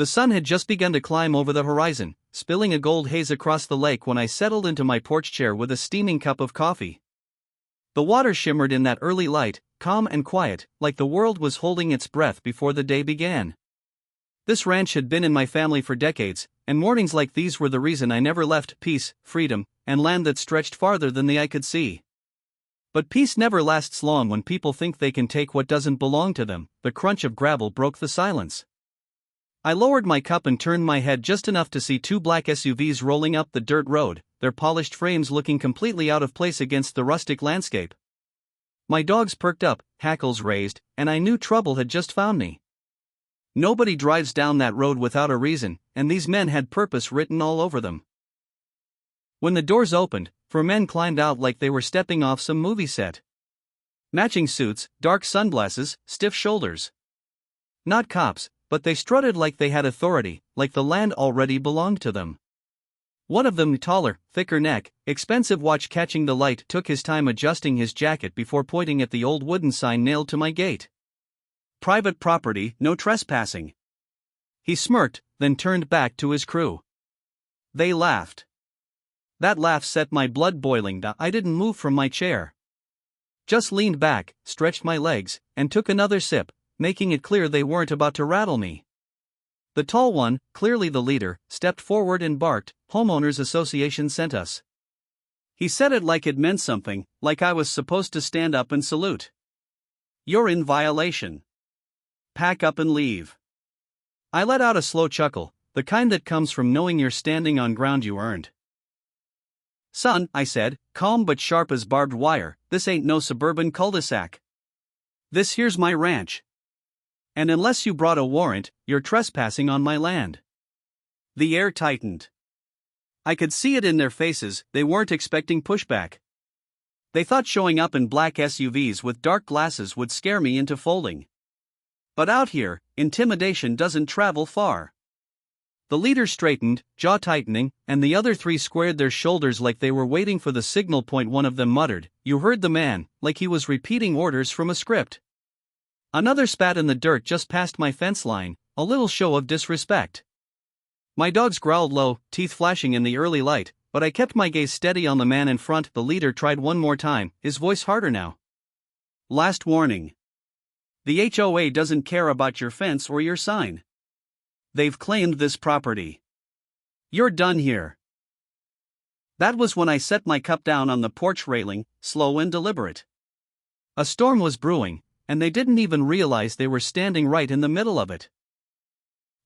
The sun had just begun to climb over the horizon, spilling a gold haze across the lake when I settled into my porch chair with a steaming cup of coffee. The water shimmered in that early light, calm and quiet, like the world was holding its breath before the day began. This ranch had been in my family for decades, and mornings like these were the reason I never left peace, freedom, and land that stretched farther than the eye could see. But peace never lasts long when people think they can take what doesn't belong to them. The crunch of gravel broke the silence. I lowered my cup and turned my head just enough to see two black SUVs rolling up the dirt road, their polished frames looking completely out of place against the rustic landscape. My dogs perked up, hackles raised, and I knew trouble had just found me. Nobody drives down that road without a reason, and these men had purpose written all over them. When the doors opened, 4 men climbed out like they were stepping off some movie set. Matching suits, dark sunglasses, stiff shoulders. Not cops, but they strutted like they had authority, like the land already belonged to them. One of them, taller, thicker neck, expensive watch catching the light, took his time adjusting his jacket before pointing at the old wooden sign nailed to my gate. Private property, no trespassing. He smirked, then turned back to his crew. They laughed. That laugh set my blood boiling. I didn't move from my chair. Just leaned back, stretched my legs, and took another sip, making it clear they weren't about to rattle me. The tall one, clearly the leader, stepped forward and barked, "Homeowners Association sent us." He said it like it meant something, like I was supposed to stand up and salute. "You're in violation. Pack up and leave." I let out a slow chuckle, the kind that comes from knowing you're standing on ground you earned. "Son," I said, calm but sharp as barbed wire, "this ain't no suburban cul-de-sac. This here's my ranch. And unless you brought a warrant, you're trespassing on my land." The air tightened. I could see it in their faces, they weren't expecting pushback. They thought showing up in black SUVs with dark glasses would scare me into folding. But out here, intimidation doesn't travel far. The leader straightened, jaw tightening, and the other 3 squared their shoulders like they were waiting for the signal point. One of them muttered, "You heard the man," like he was repeating orders from a script. Another spat in the dirt just past my fence line, a little show of disrespect. My dogs growled low, teeth flashing in the early light, but I kept my gaze steady on the man in front. The leader tried one more time, his voice harder now. "Last warning. The HOA doesn't care about your fence or your sign. They've claimed this property. You're done here." That was when I set my cup down on the porch railing, slow and deliberate. A storm was brewing, and they didn't even realize they were standing right in the middle of it.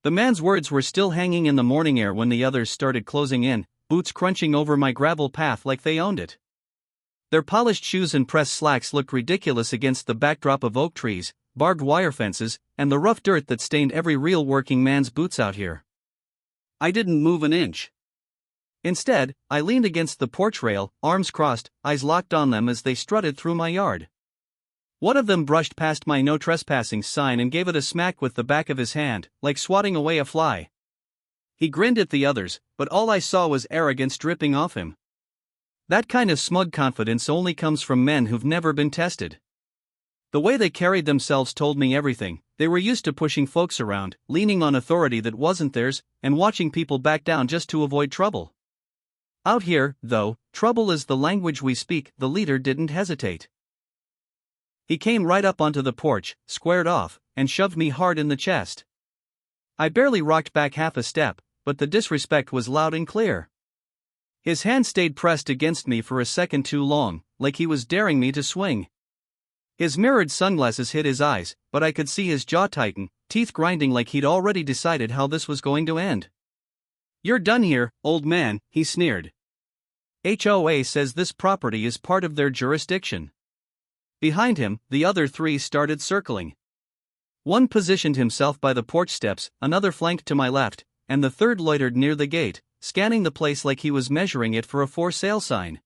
The man's words were still hanging in the morning air when the others started closing in, boots crunching over my gravel path like they owned it. Their polished shoes and pressed slacks looked ridiculous against the backdrop of oak trees, barbed wire fences, and the rough dirt that stained every real working man's boots out here. I didn't move an inch. Instead, I leaned against the porch rail, arms crossed, eyes locked on them as they strutted through my yard. One of them brushed past my "No Trespassing" sign and gave it a smack with the back of his hand, like swatting away a fly. He grinned at the others, but all I saw was arrogance dripping off him. That kind of smug confidence only comes from men who've never been tested. The way they carried themselves told me everything. They were used to pushing folks around, leaning on authority that wasn't theirs, and watching people back down just to avoid trouble. Out here, though, trouble is the language we speak. The leader didn't hesitate. He came right up onto the porch, squared off, and shoved me hard in the chest. I barely rocked back half a step, but the disrespect was loud and clear. His hand stayed pressed against me for a second too long, like he was daring me to swing. His mirrored sunglasses hid his eyes, but I could see his jaw tighten, teeth grinding like he'd already decided how this was going to end. "You're done here, old man," he sneered. "HOA says this property is part of their jurisdiction." Behind him, the other 3 started circling. One positioned himself by the porch steps, another flanked to my left, and the third loitered near the gate, scanning the place like he was measuring it for a for sale sign.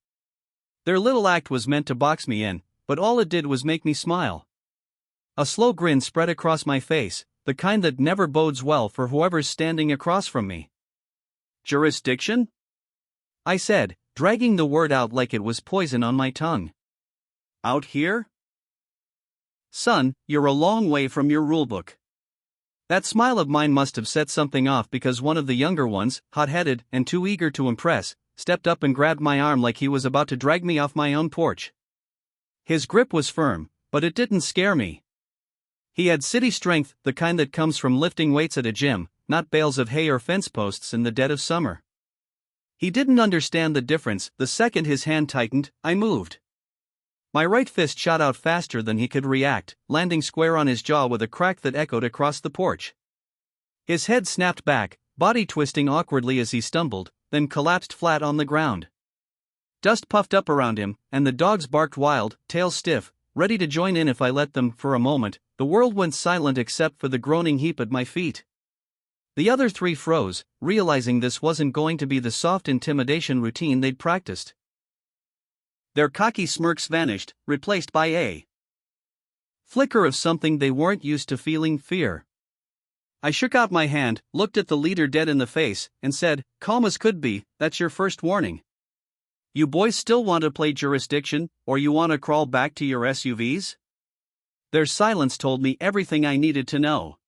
Their little act was meant to box me in, but all it did was make me smile. A slow grin spread across my face, the kind that never bodes well for whoever's standing across from me. "Jurisdiction?" I said, dragging the word out like it was poison on my tongue. "Out here?" "Son, you're a long way from your rulebook. That smile of mine must have set something off because one of the younger ones, hot-headed and too eager to impress, stepped up and grabbed my arm like he was about to drag me off my own porch. His grip was firm, but it didn't scare me. He had city strength, the kind that comes from lifting weights at a gym, not bales of hay or fence posts in the dead of summer. He didn't understand the difference. The second his hand tightened, I moved. My right fist shot out faster than he could react, landing square on his jaw with a crack that echoed across the porch. His head snapped back, body twisting awkwardly as he stumbled, then collapsed flat on the ground. Dust puffed up around him, and the dogs barked wild, tails stiff, ready to join in if I let them. For a moment, the world went silent except for the groaning heap at my feet. The other three froze, realizing this wasn't going to be the soft intimidation routine they'd practiced. Their cocky smirks vanished, replaced by a flicker of something they weren't used to feeling: fear. I shook out my hand, looked at the leader dead in the face, and said, calm as could be, that's your first warning. You boys still want to play jurisdiction, or you want to crawl back to your SUVs? Their silence told me everything I needed to know.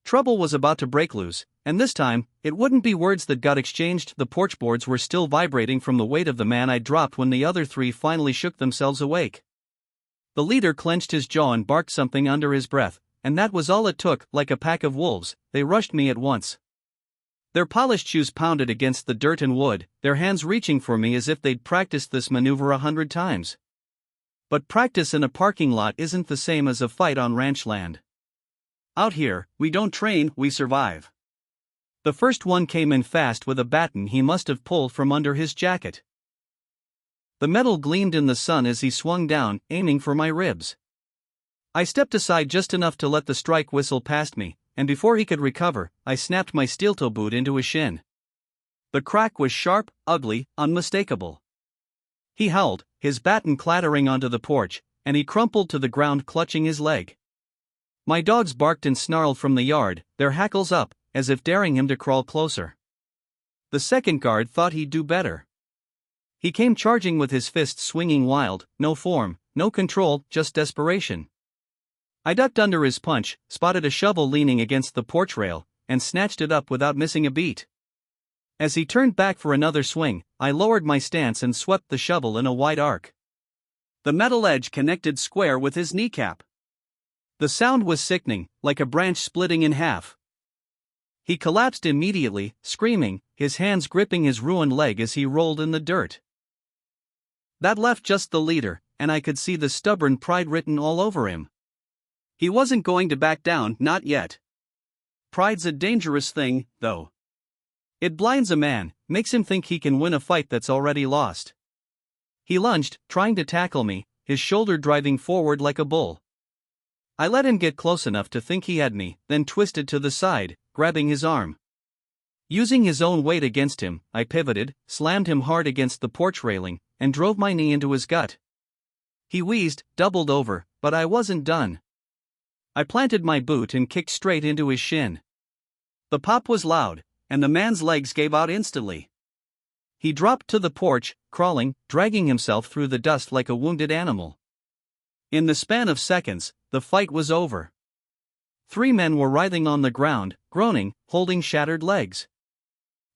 Trouble was about to break loose, and this time, it wouldn't be words that got exchanged. The porch boards were still vibrating from the weight of the man I dropped when the other three finally shook themselves awake. The leader clenched his jaw and barked something under his breath, and that was all it took. Like a pack of wolves, they rushed me at once. Their polished shoes pounded against the dirt and wood, their hands reaching for me as if they'd practiced this maneuver 100 times. But practice in a parking lot isn't the same as a fight on ranch land. Out here, we don't train, we survive. The first one came in fast with a baton he must have pulled from under his jacket. The metal gleamed in the sun as he swung down, aiming for my ribs. I stepped aside just enough to let the strike whistle past me, and before he could recover, I snapped my steel-toe boot into his shin. The crack was sharp, ugly, unmistakable. He howled, his baton clattering onto the porch, and he crumpled to the ground clutching his leg. My dogs barked and snarled from the yard, their hackles up, as if daring him to crawl closer. The second guard thought he'd do better. He came charging with his fists swinging wild, no form, no control, just desperation. I ducked under his punch, spotted a shovel leaning against the porch rail, and snatched it up without missing a beat. As he turned back for another swing, I lowered my stance and swept the shovel in a wide arc. The metal edge connected square with his kneecap. The sound was sickening, like a branch splitting in half. He collapsed immediately, screaming, his hands gripping his ruined leg as he rolled in the dirt. That left just the leader, and I could see the stubborn pride written all over him. He wasn't going to back down, not yet. Pride's a dangerous thing, though. It blinds a man, makes him think he can win a fight that's already lost. He lunged, trying to tackle me, his shoulder driving forward like a bull. I let him get close enough to think he had me, then twisted to the side, grabbing his arm. Using his own weight against him, I pivoted, slammed him hard against the porch railing, and drove my knee into his gut. He wheezed, doubled over, but I wasn't done. I planted my boot and kicked straight into his shin. The pop was loud, and the man's legs gave out instantly. He dropped to the porch, crawling, dragging himself through the dust like a wounded animal. In the span of seconds, the fight was over. 3 men were writhing on the ground, groaning, holding shattered legs.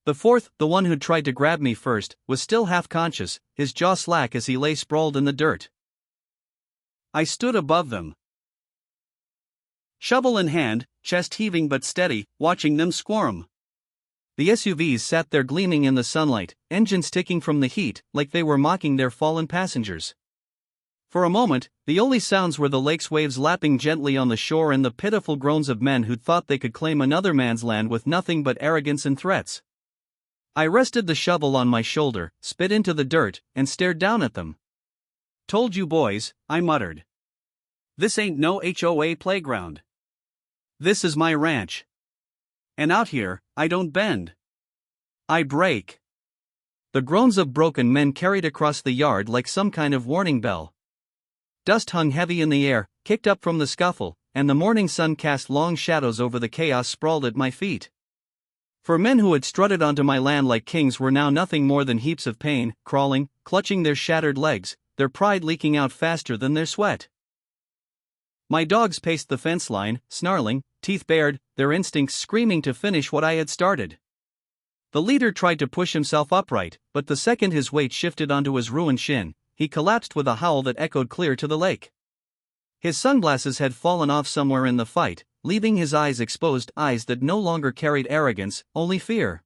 The fourth, the one who'd tried to grab me first, was still half conscious, his jaw slack as he lay sprawled in the dirt. I stood above them, shovel in hand, chest heaving but steady, watching them squirm. The SUVs sat there gleaming in the sunlight, engines ticking from the heat, like they were mocking their fallen passengers. For a moment, the only sounds were the lake's waves lapping gently on the shore and the pitiful groans of men who'd thought they could claim another man's land with nothing but arrogance and threats. I rested the shovel on my shoulder, spit into the dirt, and stared down at them. Told you boys, I muttered. This ain't no HOA playground. This is my ranch. And out here, I don't bend. I break. The groans of broken men carried across the yard like some kind of warning bell. Dust hung heavy in the air, kicked up from the scuffle, and the morning sun cast long shadows over the chaos sprawled at my feet. For men who had strutted onto my land like kings were now nothing more than heaps of pain, crawling, clutching their shattered legs, their pride leaking out faster than their sweat. My dogs paced the fence line, snarling, teeth bared, their instincts screaming to finish what I had started. The leader tried to push himself upright, but the second his weight shifted onto his ruined shin, he collapsed with a howl that echoed clear to the lake. His sunglasses had fallen off somewhere in the fight, leaving his eyes exposed, eyes that no longer carried arrogance, only fear.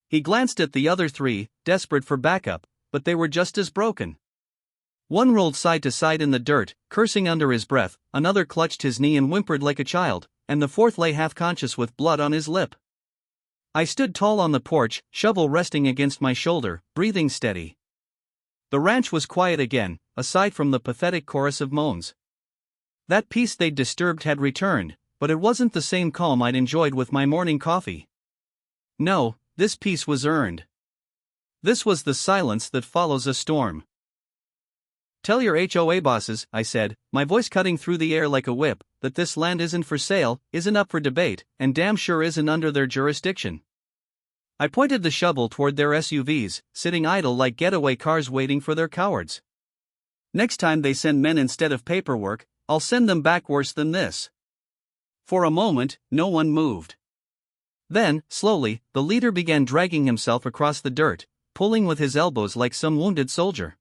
He glanced at the other three, desperate for backup, but they were just as broken. One rolled side to side in the dirt, cursing under his breath, another clutched his knee and whimpered like a child, and the fourth lay half-conscious with blood on his lip. I stood tall on the porch, shovel resting against my shoulder, breathing steady. The ranch was quiet again, aside from the pathetic chorus of moans. That peace they'd disturbed had returned, but it wasn't the same calm I'd enjoyed with my morning coffee. No, this peace was earned. This was the silence that follows a storm. "Tell your HOA bosses," I said, my voice cutting through the air like a whip, "that this land isn't for sale, isn't up for debate, and damn sure isn't under their jurisdiction." I pointed the shovel toward their SUVs, sitting idle like getaway cars waiting for their cowards. "Next time they send men instead of paperwork, I'll send them back worse than this." For a moment, no one moved. Then, slowly, the leader began dragging himself across the dirt, pulling with his elbows like some wounded soldier.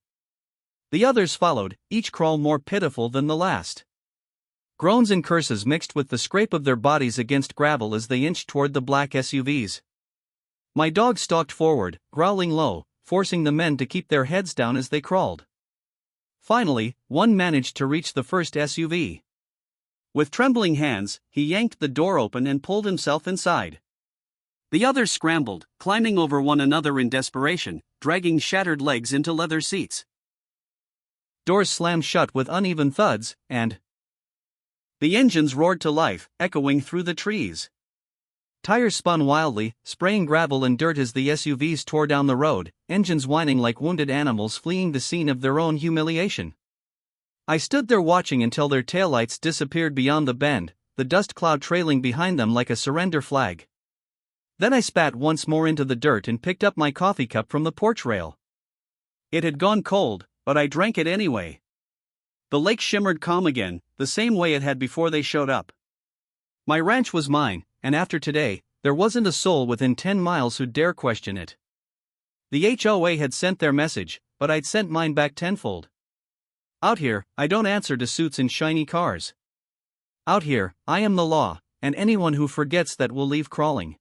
The others followed, each crawl more pitiful than the last. Groans and curses mixed with the scrape of their bodies against gravel as they inched toward the black SUVs. My dog stalked forward, growling low, forcing the men to keep their heads down as they crawled. Finally, one managed to reach the first SUV. With trembling hands, he yanked the door open and pulled himself inside. The others scrambled, climbing over one another in desperation, dragging shattered legs into leather seats. Doors slammed shut with uneven thuds, and the engines roared to life, echoing through the trees. Tires spun wildly, spraying gravel and dirt as the SUVs tore down the road, engines whining like wounded animals fleeing the scene of their own humiliation. I stood there watching until their taillights disappeared beyond the bend, the dust cloud trailing behind them like a surrender flag. Then I spat once more into the dirt and picked up my coffee cup from the porch rail. It had gone cold, but I drank it anyway. The lake shimmered calm again, the same way it had before they showed up. My ranch was mine, and after today, there wasn't a soul within 10 miles who'd dare question it. The HOA had sent their message, but I'd sent mine back tenfold. Out here, I don't answer to suits in shiny cars. Out here, I am the law, and anyone who forgets that will leave crawling.